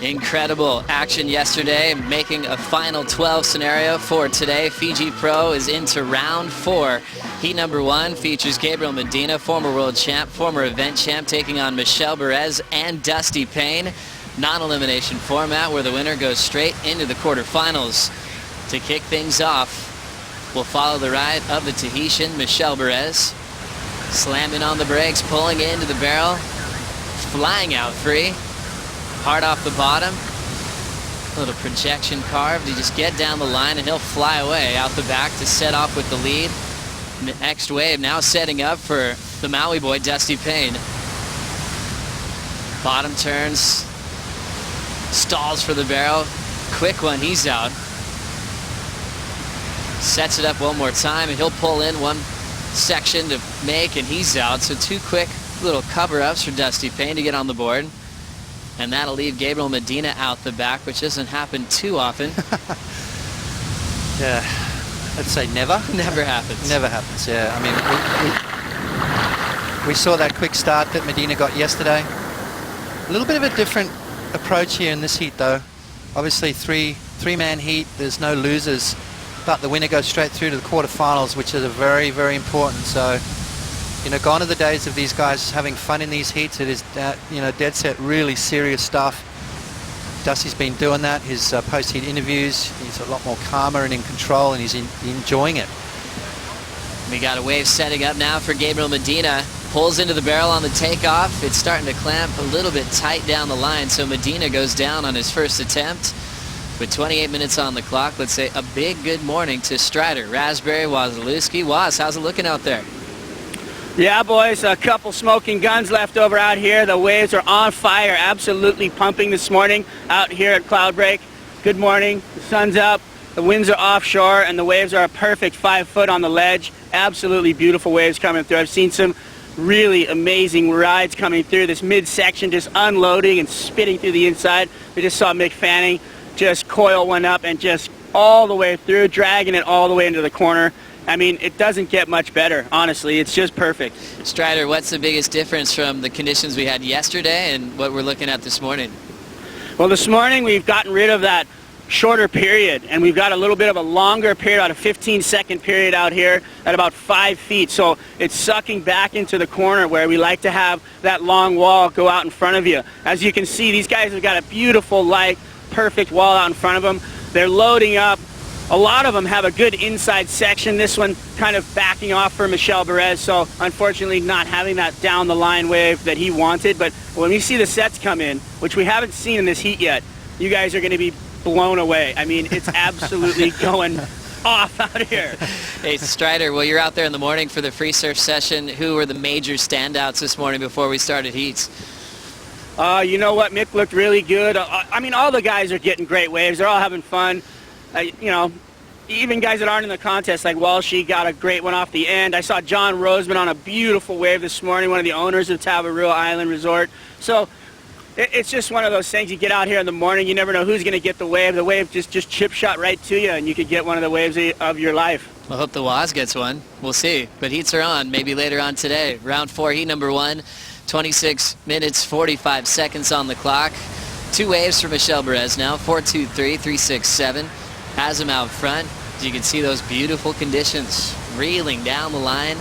Incredible action yesterday, making a final 12 scenario for today. Fiji Pro is into round 4. Heat number 1 features Gabriel Medina, former world champ, former event champ, taking on Michel Bourez and Dusty Payne. Non-elimination format where the winner goes straight into the quarterfinals. To kick things off, we'll follow the ride of the Tahitian, Michel Bourez. Slamming on the brakes, pulling into the barrel, flying out free. Hard off the bottom, a little projection carved. You just get down the line and he'll fly away out the back to set off with the lead. Next wave now setting up for the Maui boy, Dusty Payne. Bottom turns, stalls for the barrel. Quick one, he's out. Sets it up one more time and he'll pull in one section to make and he's out. So 2 quick little cover-ups for Dusty Payne to get on the board. And that'll leave Gabriel Medina out the back, which doesn't happen too often. Yeah, I'd say never. Never happens. Never happens, yeah. I mean, we saw that quick start that Medina got yesterday. A little bit of a different approach here in this heat, though. Obviously, three-man heat, there's no losers. But the winner goes straight through to the quarterfinals, which is a very, very important. So, you know, gone are the days of these guys having fun in these heats. It is, you know, dead set, really serious stuff. Dusty's been doing that. His post-heat interviews, he's a lot more calmer and in control, and he's enjoying it. We got a wave setting up now for Gabriel Medina. Pulls into the barrel on the takeoff. It's starting to clamp a little bit tight down the line, so Medina goes down on his first attempt. With 28 minutes on the clock, let's say a big good morning to Strider, Raspberry, Wazalewski. Waz, how's it looking out there? Yeah, boys, a couple smoking guns left over out here. The waves are on fire, absolutely pumping this morning out here at Cloudbreak. Good morning. The sun's up, the winds are offshore, and the waves are a perfect 5 foot on the ledge. Absolutely beautiful waves coming through. I've seen some really amazing rides coming through. This midsection just unloading and spitting through the inside. We just saw Mick Fanning just coil one up and just all the way through, dragging it all the way into the corner. I mean, it doesn't get much better, honestly. It's just perfect. Strider, what's the biggest difference from the conditions we had yesterday and what we're looking at this morning? Well, this morning we've gotten rid of that shorter period, and we've got a little bit of a longer period, about a 15-second period out here at about 5 feet. So it's sucking back into the corner where we like to have that long wall go out in front of you. As you can see, these guys have got a beautiful, light, perfect wall out in front of them. They're loading up. A lot of them have a good inside section. This one kind of backing off for Michel Bourez, so unfortunately not having that down the line wave that he wanted. But when we see the sets come in, which we haven't seen in this heat yet, you guys are going to be blown away. I mean, it's absolutely going off out here. Hey, Strider, well, you're out there in the morning for the free surf session. Who were the major standouts this morning before we started heats? You know what? Mick looked really good. I mean, all the guys are getting great waves. They're all having fun. You know, even guys that aren't in the contest, like Walshy, got a great one off the end. I saw John Roseman on a beautiful wave this morning, one of the owners of Tavarua Island Resort. So it's just one of those things. You get out here in the morning, you never know who's going to get the wave. The wave just chip shot right to you, and you could get one of the waves of your life. I hope the Waz gets one. We'll see. But heats are on, maybe later on today. Round 4, heat number 1, 26 minutes, 45 seconds on the clock. 2 waves for Michel Bourez now, 4-2-3, 3-6-7. Has him out front. As you can see those beautiful conditions reeling down the line.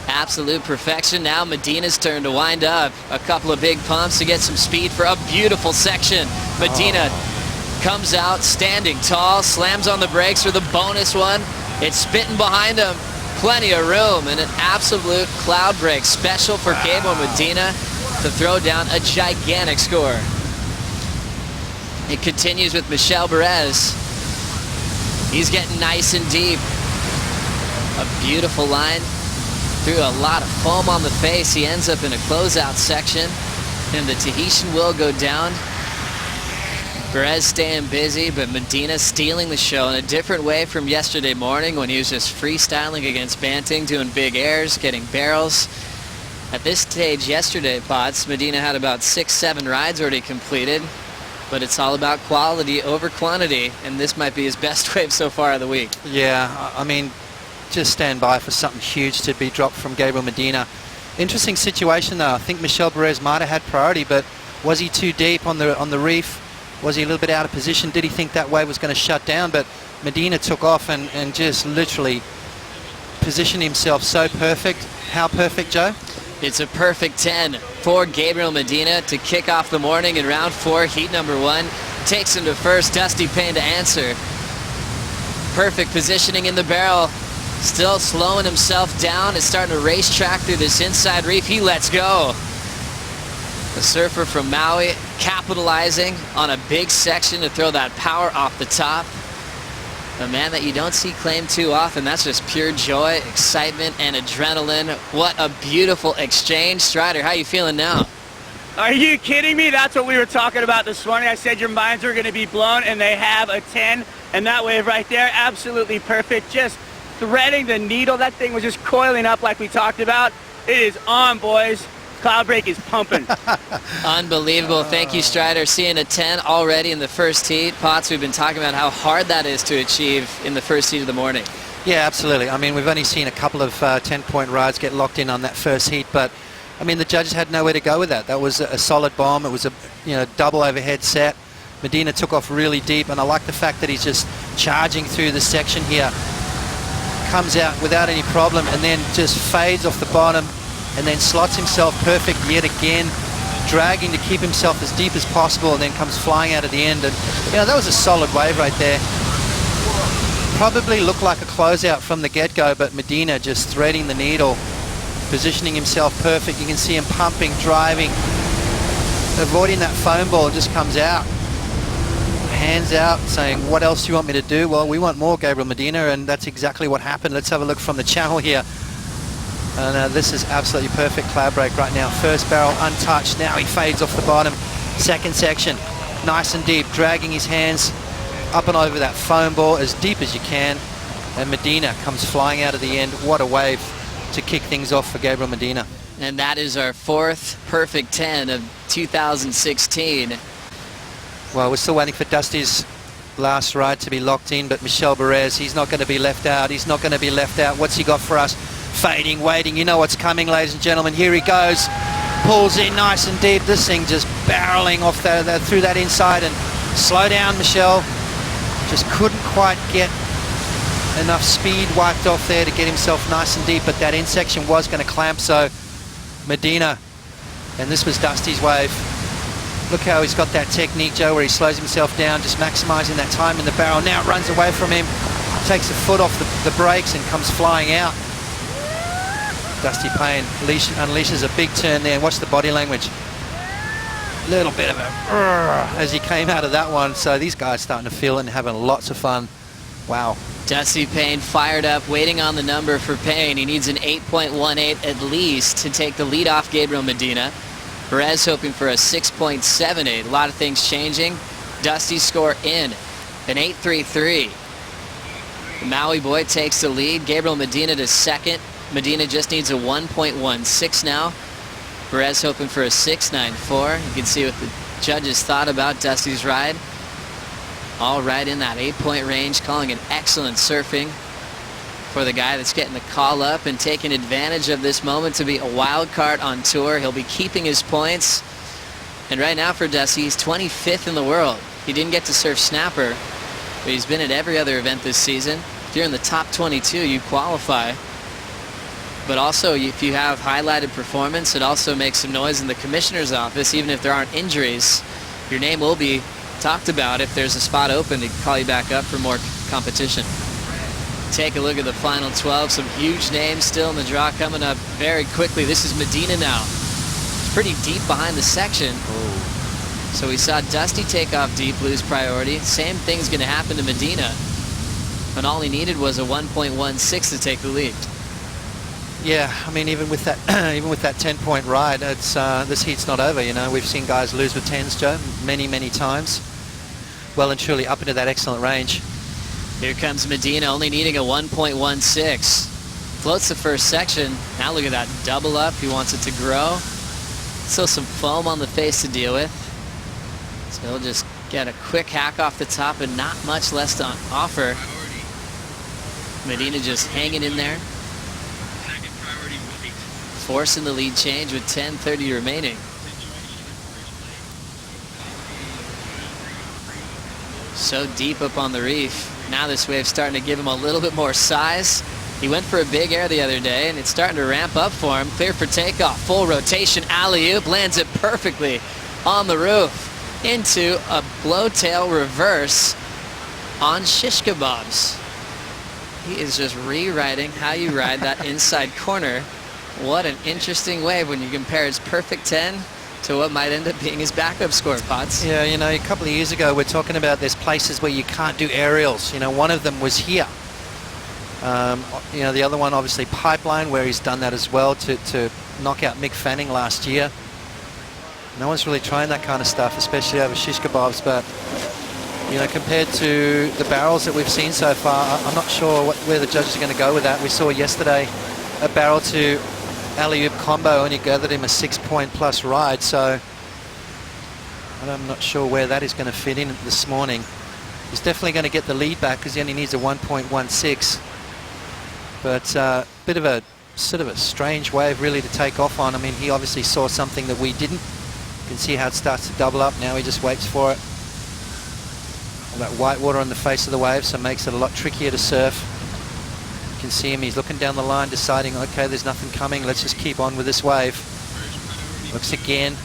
Absolute perfection. Now Medina's turn to wind up. A couple of big pumps to get some speed for a beautiful section. Medina comes out standing tall, slams on the brakes for the bonus one. It's spitting behind him. Plenty of room and an absolute cloud break special for Gabriel Medina to throw down a gigantic score. It continues with Michel Bourez. He's getting nice and deep. A beautiful line through a lot of foam on the face. He ends up in a closeout section, and the Tahitian will go down. Bourez staying busy, but Medina stealing the show in a different way from yesterday morning when he was just freestyling against Banting, doing big airs, getting barrels. At this stage yesterday, Potts, Medina had about 6-7 rides already completed. But it's all about quality over quantity, and this might be his best wave so far of the week. Yeah, I mean, just stand by for something huge to be dropped from Gabriel Medina. Interesting situation, though. I think Michel Bourez might have had priority, but Was he too deep on the reef? Was he a little bit out of position? Did he think that wave was going to shut down? But Medina took off and just literally positioned himself so perfect. How perfect, Joe? It's a perfect 10 for Gabriel Medina to kick off the morning in round 4, heat number 1. Takes him to first, Dusty Payne to answer. Perfect positioning in the barrel. Still slowing himself down. Is starting to racetrack through this inside reef. He lets go. The surfer from Maui capitalizing on a big section to throw that power off the top. A man that you don't see claimed too often. That's just pure joy, excitement, and adrenaline. What a beautiful exchange. Strider, how you feeling now? Are you kidding me? That's what we were talking about this morning. I said your minds were going to be blown, and they have a 10. And that wave right there, absolutely perfect. Just threading the needle. That thing was just coiling up like we talked about. It is on, boys. Cloud break is pumping. Unbelievable. Thank you, Strider. Seeing a 10 already in the first heat. Potts, we've been talking about how hard that is to achieve in the first heat of the morning. Yeah, absolutely. I mean, we've only seen a couple of 10-point rides get locked in on that first heat, but I mean, the judges had nowhere to go with that. That was a solid bomb. It was a double overhead set. Medina took off really deep, and I like the fact that he's just charging through the section here. Comes out without any problem, and then just fades off the bottom, and then slots himself perfect yet again, dragging to keep himself as deep as possible, and then comes flying out at the end. And that was a solid wave right there. Probably looked like a closeout from the get-go, but Medina just threading the needle, positioning himself perfect. You can see him pumping, driving, avoiding that foam ball. Just comes out, hands out, saying, what else do you want me to do? Well, we want more, Gabriel Medina, and that's exactly what happened. Let's have a look from the channel here. And this is absolutely perfect cloud break right now. First barrel untouched. Now he fades off the bottom. Second section, nice and deep, dragging his hands up and over that foam ball as deep as you can. And Medina comes flying out of the end. What a wave to kick things off for Gabriel Medina. And that is our 4th perfect 10 of 2016. Well, we're still waiting for Dusty's last ride to be locked in, but Michel Bourez, he's not going to be left out. He's not going to be left out. What's he got for us? Fading, waiting. You know what's coming, ladies and gentlemen. Here he goes. Pulls in nice and deep. This thing just barreling off through that inside. And slow down, Michel. Just couldn't quite get enough speed wiped off there to get himself nice and deep, but that end section was going to clamp. So Medina, and this was Dusty's wave. Look how he's got that technique, Joe, where he slows himself down, just maximizing that time in the barrel. Now it runs away from him, takes a foot off the brakes and comes flying out. Dusty Payne unleashes a big turn there, and watch the body language. Little bit of a as he came out of that one. So these guys starting to feel it and having lots of fun. Wow. Dusty Payne fired up, waiting on the number for Payne. He needs an 8.18 at least to take the lead off Gabriel Medina. Bourez hoping for a 6.78. A lot of things changing. Dusty's score in, an 8.33. The Maui boy takes the lead. Gabriel Medina to second. Medina just needs a 1.16 now. Bourez hoping for a 6.94. You can see what the judges thought about Dusty's ride. All right in that 8-point range, calling it excellent surfing for the guy that's getting the call up and taking advantage of this moment to be a wild card on tour. He'll be keeping his points. And right now for Dusty, he's 25th in the world. He didn't get to surf snapper, but he's been at every other event this season. If you're in the top 22, you qualify. But also, if you have highlighted performance, it also makes some noise in the commissioner's office. Even if there aren't injuries, your name will be talked about. If there's a spot open, to call you back up for more competition. Take a look at the final 12. Some huge names still in the draw coming up very quickly. This is Medina now. It's pretty deep behind the section. So we saw Dusty take off deep, lose priority. Same thing's going to happen to Medina. And all he needed was a 1.16 to take the lead. Yeah, I mean, even with that 10-point ride, it's this heat's not over. You know, we've seen guys lose with 10s, Joe, many times. Well and truly up into that excellent range. Here comes Medina, only needing a 1.16. Floats the first section. Now look at that double up. He wants it to grow. Still some foam on the face to deal with. So he'll just get a quick hack off the top and not much less to offer. Medina just hanging in there. Forcing the lead change with 10:30 remaining. So deep up on the reef. Now this wave's starting to give him a little bit more size. He went for a big air the other day, and it's starting to ramp up for him. Clear for takeoff. Full rotation alley-oop. Lands it perfectly on the roof into a blowtail reverse on shish kebabs. He is just rewriting how you ride that inside corner. What an interesting wave when you compare his perfect 10 to what might end up being his backup score, Potts. Yeah, you know, a couple of years ago we're talking about there's places where you can't do aerials. You know, one of them was here. You know, the other one obviously Pipeline, where he's done that as well to knock out Mick Fanning last year. No one's really trying that kind of stuff, especially over shish kebabs, but you know, compared to the barrels that we've seen so far, I'm not sure where the judges are going to go with that. We saw yesterday a barrel to alley-oop combo only gathered him a 6-point plus ride, so I'm not sure where that is going to fit in this morning. He's definitely going to get the lead back because he only needs a 1.16, but bit of a sort of a strange wave really to take off on. I mean, he obviously saw something that we didn't. You can see how it starts to double up. Now he just waits for it. All that white water on the face of the wave, so it makes it a lot trickier to surf. You can see him, he's looking down the line, deciding, okay, there's nothing coming, let's just keep on with this wave. Looks again.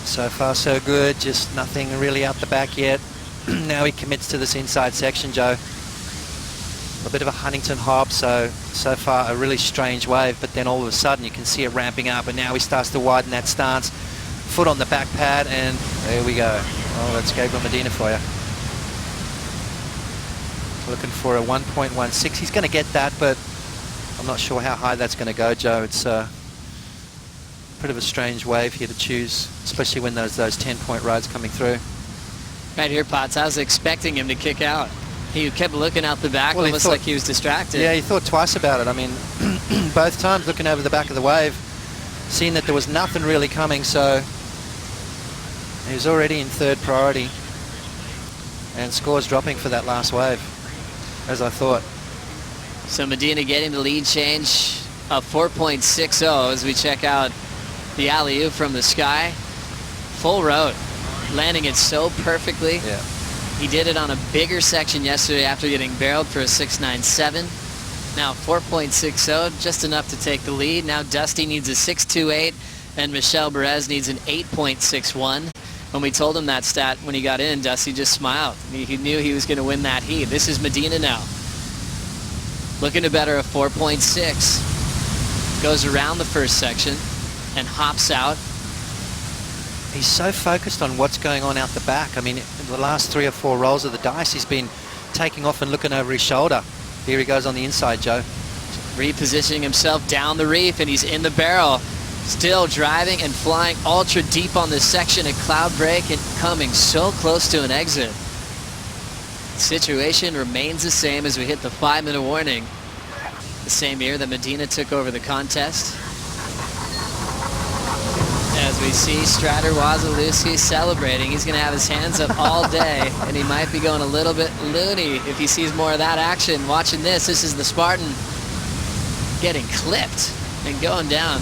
So far so good, just nothing really out the back yet. Now he commits to this inside section, Joe. A bit of a Huntington hop, so far a really strange wave, but then all of a sudden you can see it ramping up, and now he starts to widen that stance. Foot on the back pad, and there we go. Oh, that's Gabriel Medina for you. Looking for a 1.16. He's going to get that, but I'm not sure how high that's going to go, Joe. It's a bit of a strange wave here to choose, especially when there's those 10-point rides coming through. Right here, Potts, I was expecting him to kick out. He kept looking out the back, well, almost like he was distracted. Yeah, he thought twice about it. I mean, both times looking over the back of the wave, seeing that there was nothing really coming, so he was already in third priority, and scores dropping for that last wave, as I thought. So Medina getting the lead change of 4.60 as we check out the alley-oop from the sky. Full road, landing it so perfectly. Yeah. He did it on a bigger section yesterday after getting barreled for a 6.97. Now 4.60, just enough to take the lead. Now Dusty needs a 6.28, and Michel Bourez needs an 8.61. When we told him that stat when he got in, Dusty just smiled. He knew he was going to win that heat. This is Medina now. Looking to better a 4.6. Goes around the first section and hops out. He's so focused on what's going on out the back. I mean, in the last 3 or 4 rolls of the dice, he's been taking off and looking over his shoulder. Here he goes on the inside, Joe. Repositioning himself down the reef, and he's in the barrel. Still driving and flying ultra deep on this section at cloud break and coming so close to an exit. Situation remains the same as we hit the 5-minute warning. The same year that Medina took over the contest. As we see Strider Wasilewski celebrating, he's going to have his hands up all day, and he might be going a little bit loony if he sees more of that action. Watching this is the Spartan getting clipped and going down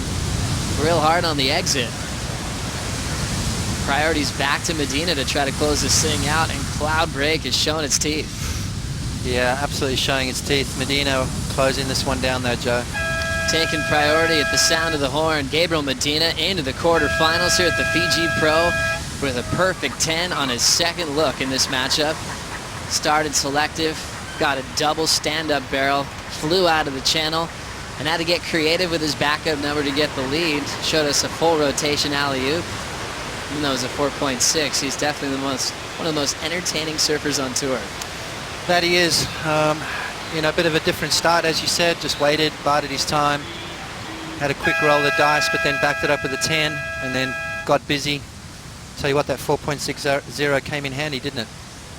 real hard on the exit. Priorities back to Medina to try to close this thing out, and cloud break is showing its teeth. Yeah, absolutely showing its teeth. Medina closing this one down though, Joe. Taking priority at the sound of the horn. Gabriel Medina into the quarterfinals here at the Fiji Pro with a perfect 10 on his second look in this matchup. Started selective, got a double stand-up barrel, flew out of the channel, and had to get creative with his backup number to get the lead. Showed us a full rotation alley-oop. Even though it was a 4.6, he's definitely one of the most entertaining surfers on tour. That he is. You know, a bit of a different start, as you said. Just waited, bided his time. Had a quick roll of the dice, but then backed it up with a 10, and then got busy. Tell you what, that 4.60 came in handy, didn't it?